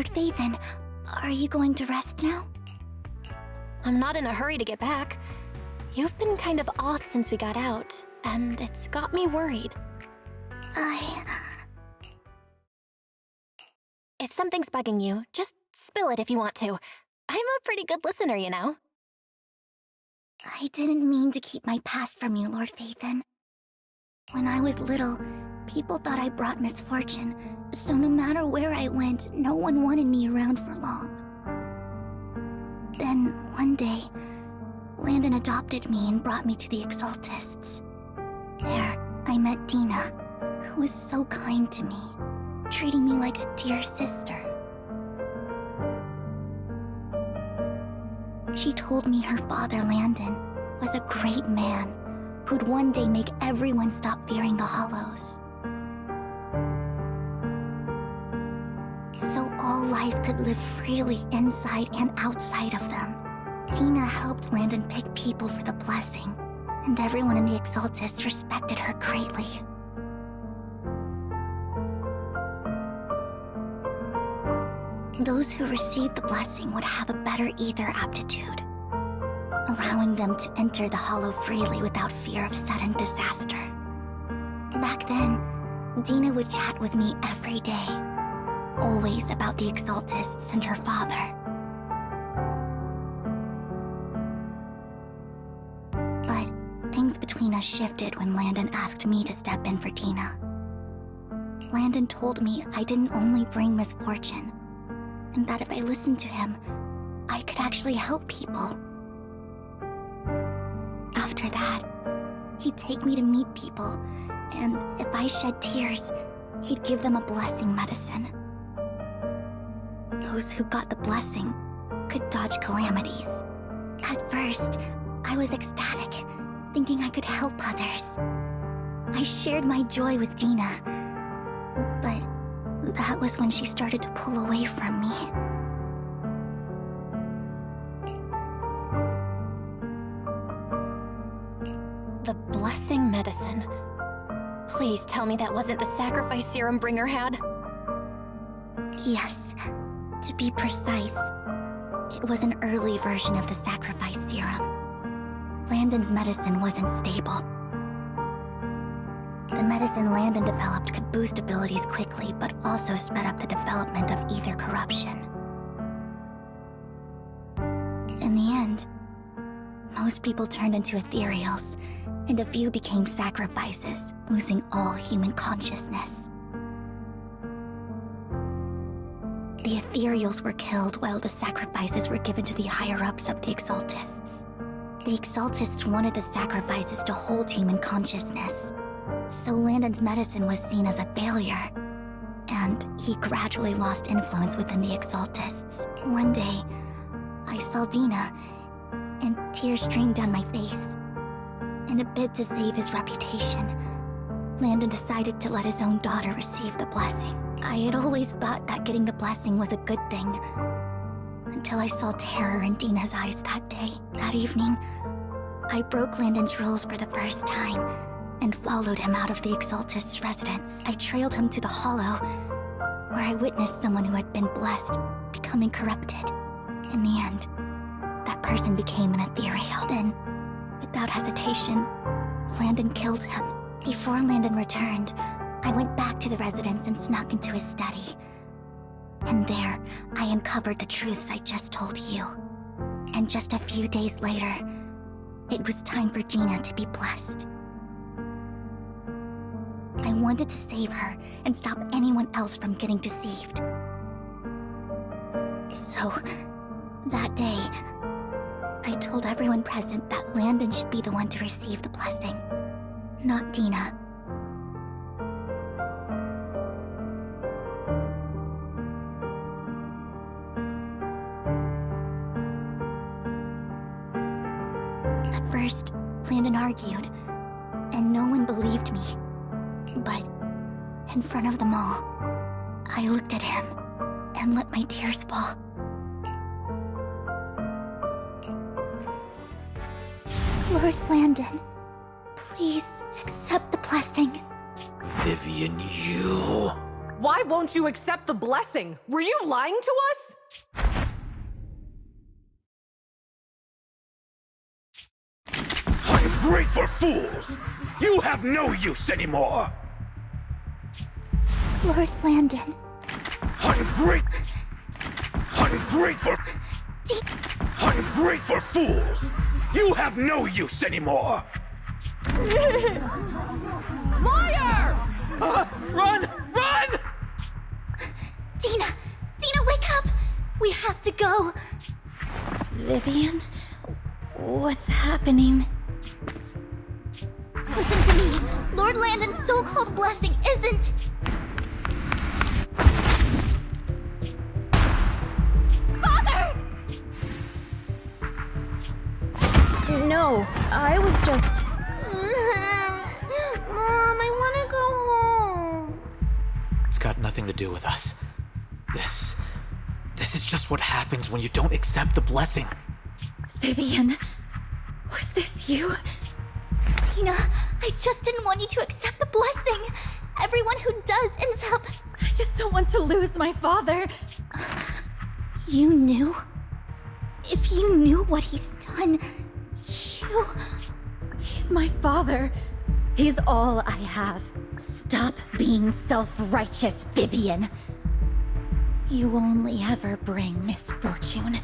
Lord Phaethon, are you going to rest now? I'm not in a hurry to get back. You've been kind of off since we got out, and it's got me worried. If something's bugging you, just spill it if you want to. I'm a pretty good listener, you know. I didn't mean to keep my past from you, Lord Phaethon. When I was little, people thought I brought misfortune, so no matter where I went, no one wanted me around for long. Then, one day, Landon adopted me and brought me to the Exaltists. There, I met Dina, who was so kind to me, treating me like a dear sister. She told me her father, Landon, was a great man who'd one day make everyone stop fearing the Hollows. So all life could live freely inside and outside of them. Dina helped Landon pick people for the blessing, and everyone in the Exaltists respected her greatly. Those who received the blessing would have a better ether aptitude, allowing them to enter the Hollow freely without fear of sudden disaster. Back then, Dina would chat with me every day, always about the Exaltists and her father. But things between us shifted when Landon asked me to step in for Dina. Landon told me I didn't only bring misfortune, and that if I listened to him, I could actually help people. After that, he'd take me to meet people, and if I shed tears, he'd give them a blessing medicine. Those who got the blessing could dodge calamities. At first, I was ecstatic, thinking I could help others. I shared my joy with Dina, but that was when she started to pull away from me. The blessing medicine. Please tell me that wasn't the sacrifice serum Bringer had. Yes, to be precise, it was an early version of the sacrifice serum. Landon's medicine wasn't stable. The medicine Landon developed could boost abilities quickly, but also sped up the development of ether corruption. In the end, most people turned into ethereals, and a few became sacrifices, losing all human consciousness. The ethereals were killed while the sacrifices were given to the higher-ups of the Exaltists. The Exaltists wanted the sacrifices to hold human consciousness, so Landon's medicine was seen as a failure, and he gradually lost influence within the Exaltists. One day, I saw Dina, and tears streamed down my face. In a bid to save his reputation, Landon decided to let his own daughter receive the blessing. I had always thought that getting the blessing was a good thing, until I saw terror in Dina's eyes that day. That evening, I broke Landon's rules for the first time, and followed him out of the Exaltist's residence. I trailed him to the Hollow, where I witnessed someone who had been blessed becoming corrupted. In the end, that person became an ethereal. Then, without hesitation, Landon killed him. Before Landon returned, I went back to the residence and snuck into his study. And there, I uncovered the truths I just told you. And just a few days later, it was time for Dina to be blessed. I wanted to save her and stop anyone else from getting deceived. So, that day, I told everyone present that Landon should be the one to receive the blessing, not Dina. At first, Landon argued, and no one believed me. But, in front of them all, I looked at him and let my tears fall. Lord Landon, please accept the blessing. Vivian, you... Why won't you accept the blessing? Were you lying to us? Ungrateful fools! You have no use anymore! Lord Landon. Ungrateful fools! You have no use anymore! Liar! Run! Run! Dina! Dina, wake up! We have to go! Vivian? What's happening? Listen to me! Lord Landon's so-called blessing isn't... Father! No, I was just... Mom, I want to go home. It's got nothing to do with us. This is just what happens when you don't accept the blessing. Vivian, was this you? Dina, I just didn't want you to accept the blessing. Everyone who does ends up... I just don't want to lose my father. You knew? If you knew what he's done, you... He's my father. He's all I have. Stop being self-righteous, Vivian. You only ever bring misfortune.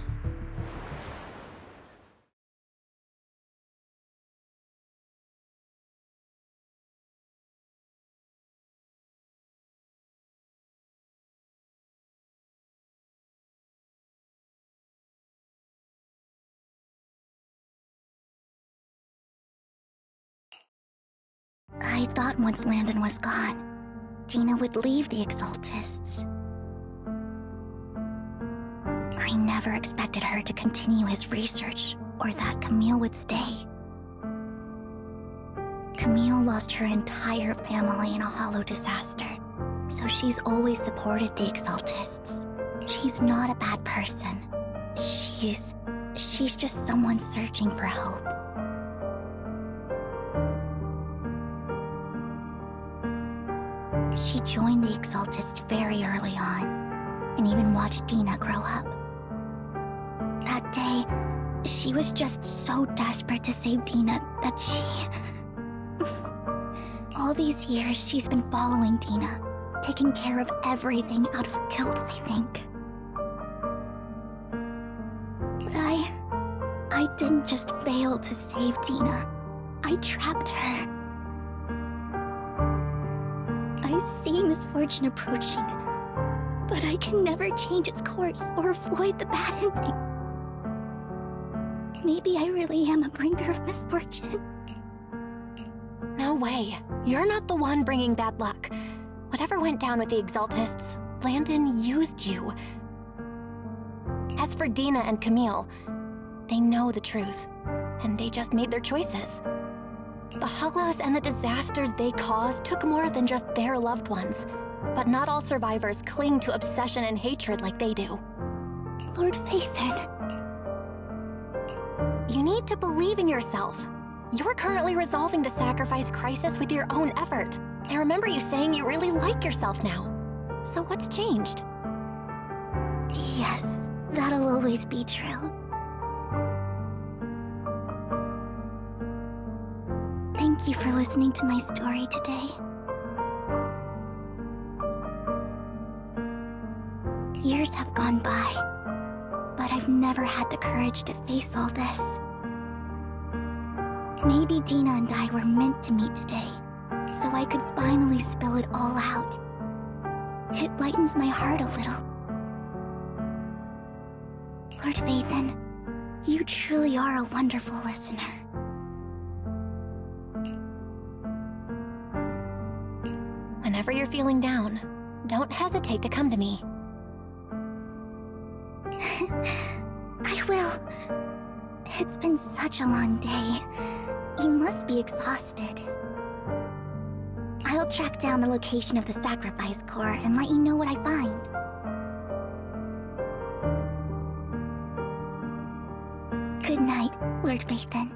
I thought once Landon was gone, Dina would leave the Exaltists. I never expected her to continue his research, or that Camille would stay. Camille lost her entire family in a hollow disaster, so she's always supported the Exaltists. She's not a bad person. She's just someone searching for hope. She joined the Exaltists very early on, and even watched Dina grow up. That day, she was just so desperate to save Dina that she... All these years, she's been following Dina, taking care of everything out of guilt, I think. But I didn't just fail to save Dina. I trapped her. I see misfortune approaching, but I can never change its course or avoid the bad ending. Maybe I really am a bringer of misfortune. No way. You're not the one bringing bad luck. Whatever went down with the Exaltists, Landon used you. As for Dina and Camille, they know the truth, and they just made their choices. The Hollows and the disasters they caused took more than just their loved ones, but not all survivors cling to obsession and hatred like they do. Lord Phaethon. You need to believe in yourself. You're currently resolving the sacrifice crisis with your own effort. I remember you saying you really like yourself now. So what's changed? Yes, that'll always be true. Thank you for listening to my story today. Years have gone by, but I've never had the courage to face all this. Maybe Dina and I were meant to meet today, so I could finally spill it all out. It lightens my heart a little. Lord Phaethon, you truly are a wonderful listener. Whenever you're feeling down, don't hesitate to come to me. I will. It's been such a long day. You must be exhausted. I'll track down the location of the sacrifice core and let you know what I find. Good night, Lord Phaethon.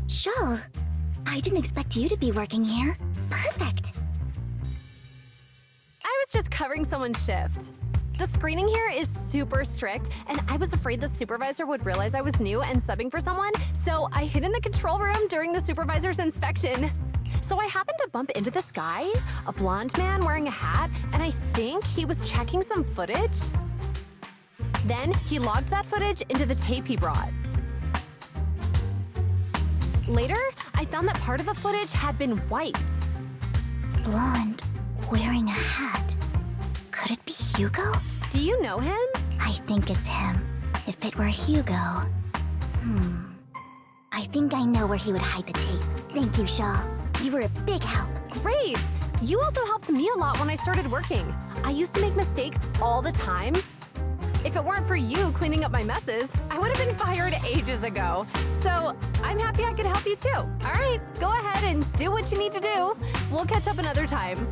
Shawl, I didn't expect you to be working here. Perfect. I was just covering someone's shift. The screening here is super strict, and I was afraid the supervisor would realize I was new and subbing for someone, so I hid in the control room during the supervisor's inspection. So I happened to bump into this guy, a blonde man wearing a hat, and I think he was checking some footage. Then he logged that footage into the tape he brought. Later, I found that part of the footage had been white. Blonde, wearing a hat. Could it be Hugo? Do you know him? I think it's him. If it were Hugo... I think I know where he would hide the tape. Thank you, Shaw. You were a big help. Great! You also helped me a lot when I started working. I used to make mistakes all the time. If it weren't for you cleaning up my messes, I would have been fired ages ago. So I'm happy I could help you too. All right, go ahead and do what you need to do. We'll catch up another time.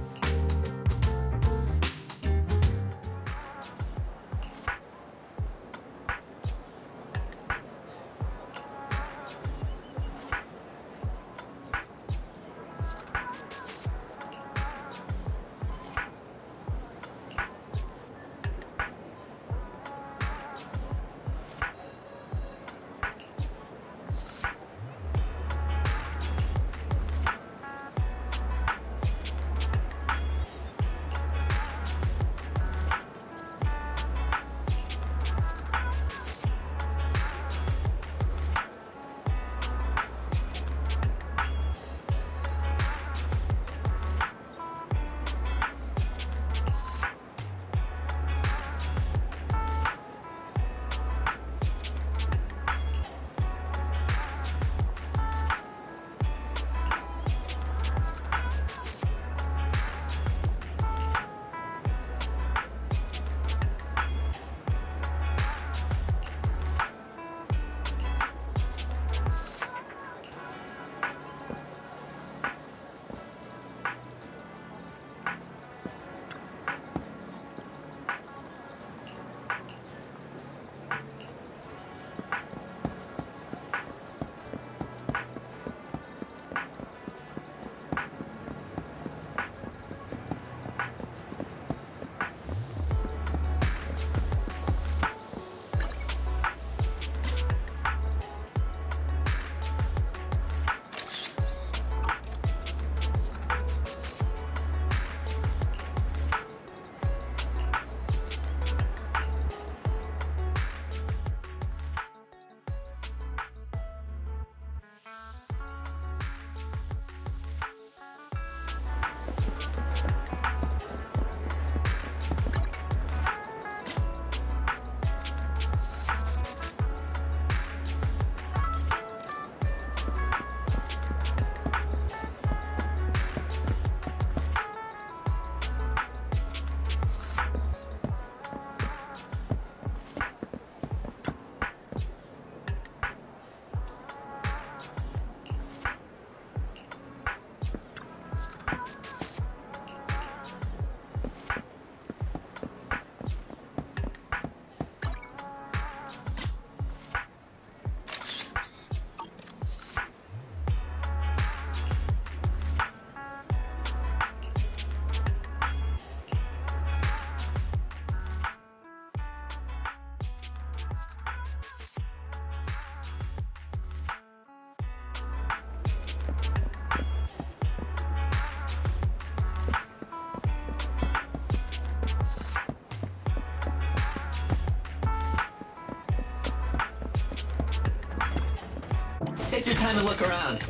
Take your time and look around.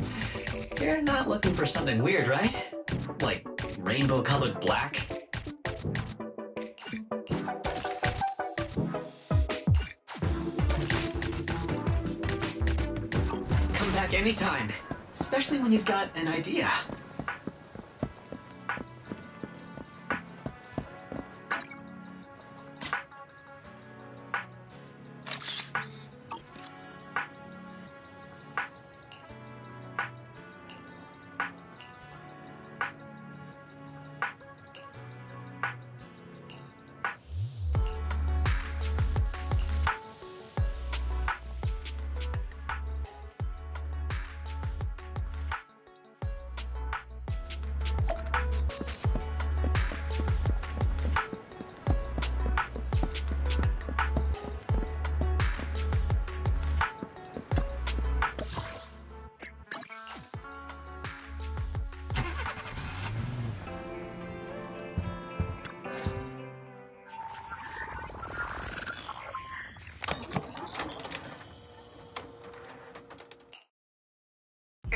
You're not looking for something weird, right? Like rainbow-colored black? Come back anytime, especially when you've got an idea.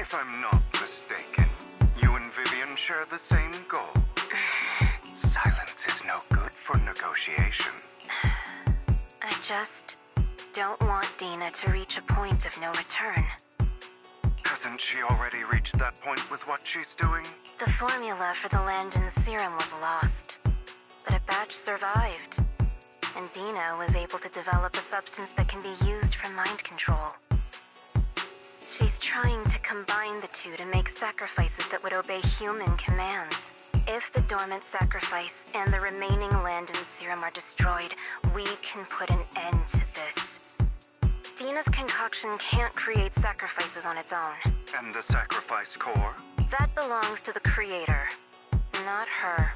If I'm not mistaken, you and Vivian share the same goal. Silence is no good for negotiation. I just don't want Dina to reach a point of no return. Hasn't she already reached that point with what she's doing? The formula for the Landon serum was lost, but a batch survived. And Dina was able to develop a substance that can be used for mind control. She's trying to combine the two to make sacrifices that would obey human commands. If the dormant sacrifice and the remaining Landon serum are destroyed, we can put an end to this. Dina's concoction can't create sacrifices on its own. And the sacrifice core? That belongs to the creator, not her.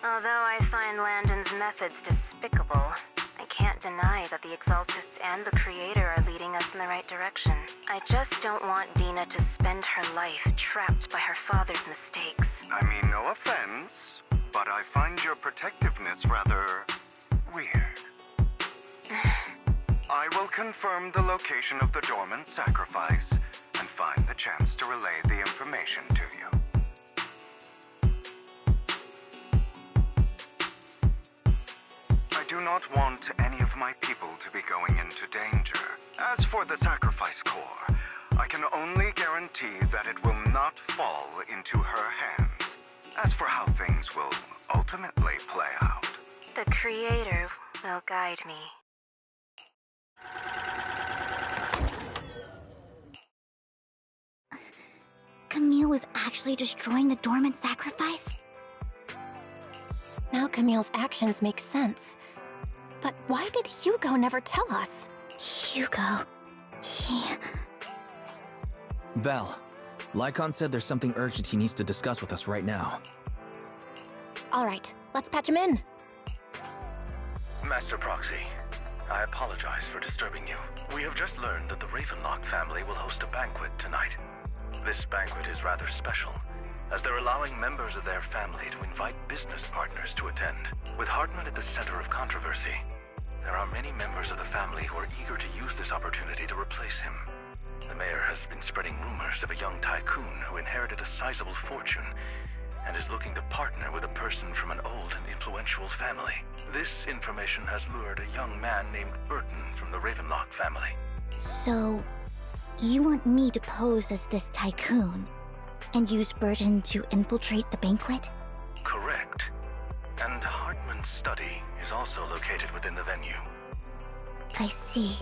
Although I find Landon's methods despicable, I can't deny that the Exaltists and the Creator are leading us in the right direction. I just don't want Dina to spend her life trapped by her father's mistakes. I mean, no offense, but I find your protectiveness rather weird. I will confirm the location of the dormant sacrifice and find the chance to relay the information to you. I do not want any of my people to be going into danger. As for the sacrifice core, I can only guarantee that it will not fall into her hands. As for how things will ultimately play out, The Creator will guide me. Camille was actually destroying the dormant sacrifice? Now Camille's actions make sense. But why did Hugo never tell us? Hugo... he... Val, Lycon said there's something urgent he needs to discuss with us right now. All right, let's patch him in. Master Proxy, I apologize for disturbing you. We have just learned that the Ravenlock family will host a banquet tonight. This banquet is rather special, as they're allowing members of their family to invite business partners to attend. With Hartman at the center of controversy, there are many members of the family who are eager to use this opportunity to replace him. The mayor has been spreading rumors of a young tycoon who inherited a sizable fortune and is looking to partner with a person from an old and influential family. This information has lured a young man named Burton from the Ravenlock family. So, you want me to pose as this tycoon and use Burton to infiltrate the banquet? Correct. And Hartman's study is also located within the venue. I see.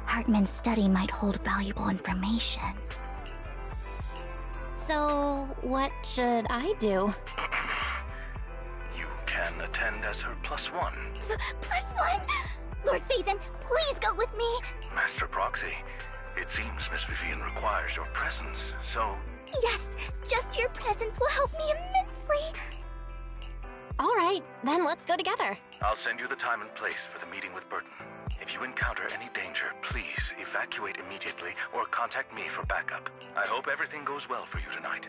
Hartman's study might hold valuable information. So, what should I do? You can attend as her +1. +1? Lord Phaethon, please go with me! Master Proxy, it seems Miss Vivian requires your presence, so... Yes, just your presence will help me immensely! All right, then let's go together. I'll send you the time and place for the meeting with Burton. If you encounter any danger, please evacuate immediately or contact me for backup. I hope everything goes well for you tonight.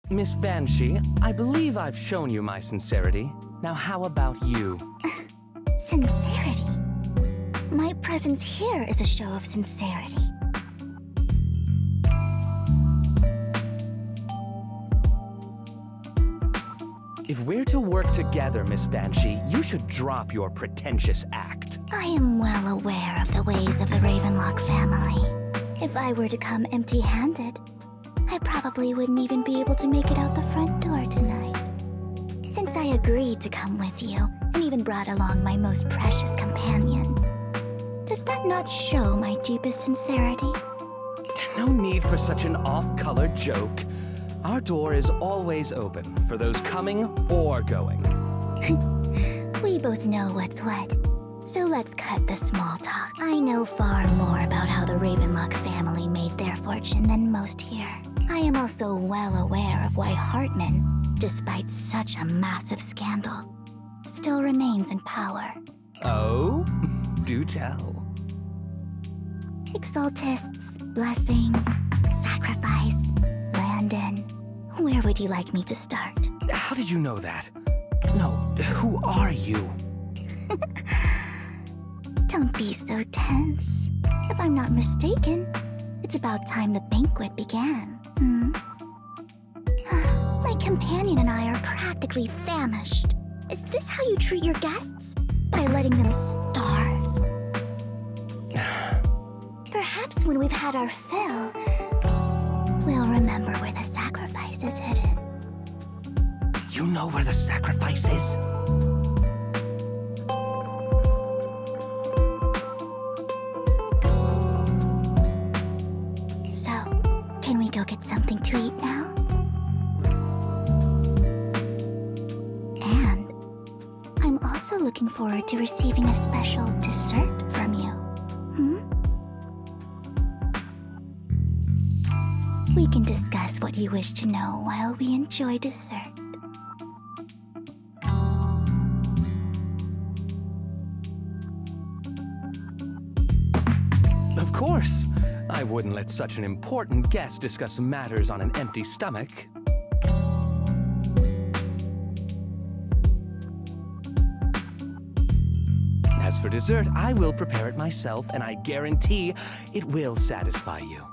Miss Banshee, I believe I've shown you my sincerity. Now how about you? Sincerity? My presence here is a show of sincerity. If we're to work together, Miss Banshee, you should drop your pretentious act. I am well aware of the ways of the Ravenlock family. If I were to come empty-handed, I probably wouldn't even be able to make it out the front door tonight. Since I agreed to come with you, and even brought along my most precious companion, does that not show my deepest sincerity? No need for such an off-color joke. Our door is always open for those coming or going. We both know what's what, so let's cut the small talk. I know far more about how the Ravenlock family made their fortune than most here. I am also well aware of why Hartman, despite such a massive scandal, still remains in power. Oh? Do tell. Exaltists, blessing, sacrifice, Landon. Where would you like me to start? How did you know that? No, who are you? Don't be so tense. If I'm not mistaken, it's about time the banquet began. My companion and I are practically famished. Is this how you treat your guests? By letting them starve? Perhaps when we've had our fill, we'll remember where the sacrifice is hidden. You know where the sacrifice is? So, can we go get something to eat now? And I'm also looking forward to receiving a special dessert from you. We can discuss what you wish to know while we enjoy dessert. Of course. I wouldn't let such an important guest discuss matters on an empty stomach. As for dessert, I will prepare it myself, and I guarantee it will satisfy you.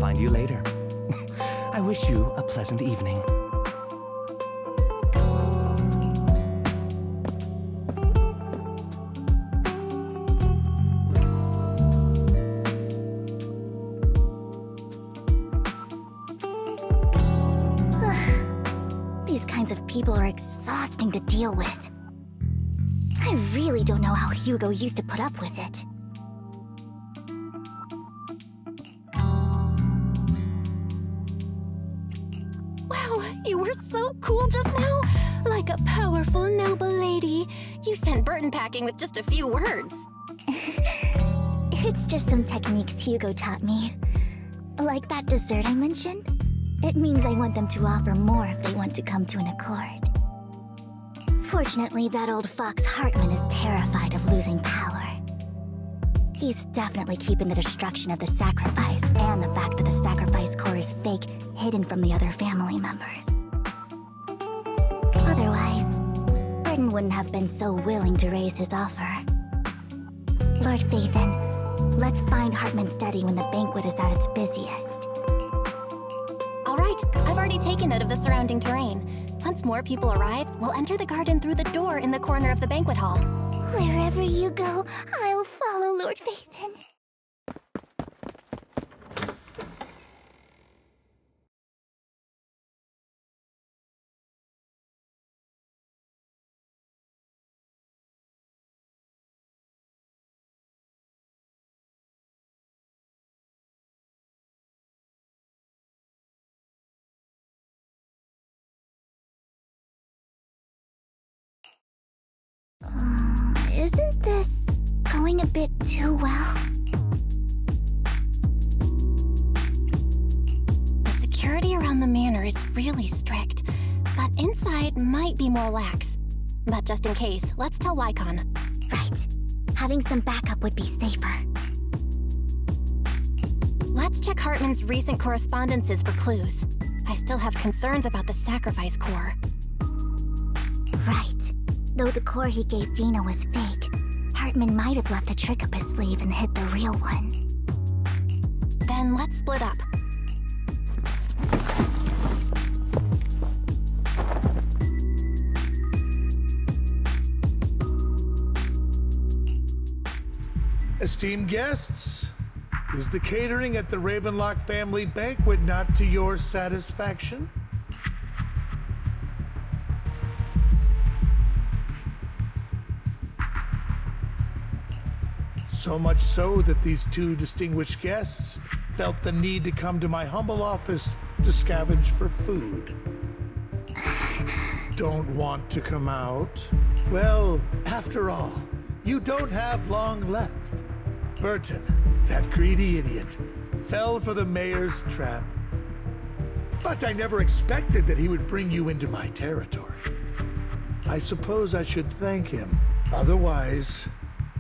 Find you later. I wish you a pleasant evening. These kinds of people are exhausting to deal with. I really don't know how Hugo used to put up with it. You were so cool just now! Like a powerful, noble lady. You sent Burton packing with just a few words. It's just some techniques Hugo taught me. Like that dessert I mentioned. It means I want them to offer more if they want to come to an accord. Fortunately, that old fox Hartman is terrified of losing power. He's definitely keeping the destruction of the sacrifice and the fact that the sacrifice core is fake hidden from the other family members. Otherwise, Burton wouldn't have been so willing to raise his offer. Lord Phaethon, let's find Hartman's study when the banquet is at its busiest. All right, I've already taken note of the surrounding terrain. Once more people arrive, we'll enter the garden through the door in the corner of the banquet hall. Wherever you go, I'll follow, Lord Phaethon. Isn't this going a bit too well? The security around the manor is really strict, but inside might be more lax. But just in case, let's tell Lycon. Right. Having some backup would be safer. Let's check Hartman's recent correspondences for clues. I still have concerns about the sacrifice core. Right. Though the core he gave Dina was fake, Hartman might have left a trick up his sleeve and hid the real one. Then let's split up. Esteemed guests, is the catering at the Ravenlock family banquet not to your satisfaction? So much so that these two distinguished guests felt the need to come to my humble office to scavenge for food. Don't want to come out? Well, after all, you don't have long left. Burton, that greedy idiot, fell for the mayor's trap. But I never expected that he would bring you into my territory. I suppose I should thank him. Otherwise,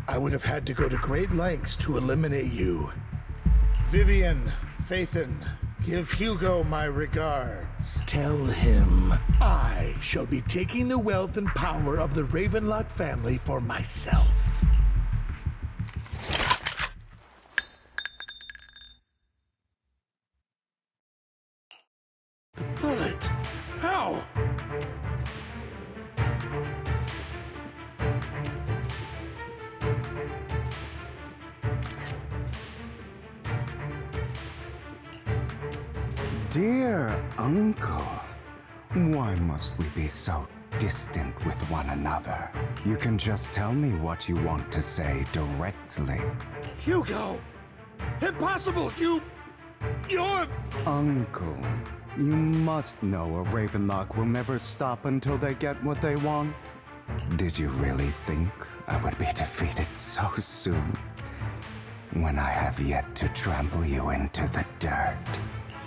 I would have had to go to great lengths to eliminate you. Vivian, Phaethon, give Hugo my regards. Tell him I shall be taking the wealth and power of the Ravenlock family for myself. The bullet? How? Dear Uncle, why must we be so distant with one another? You can just tell me what you want to say directly. Hugo! Impossible! You're... Uncle, you must know a Ravenlock will never stop until they get what they want. Did you really think I would be defeated so soon? When I have yet to trample you into the dirt.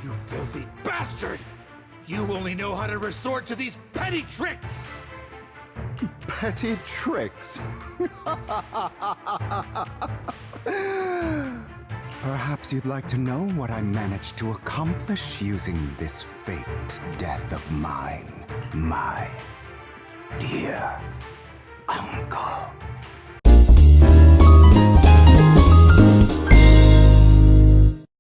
You filthy bastard! You only know how to resort to these petty tricks! Petty tricks? Perhaps you'd like to know what I managed to accomplish using this faked death of mine, my dear Uncle.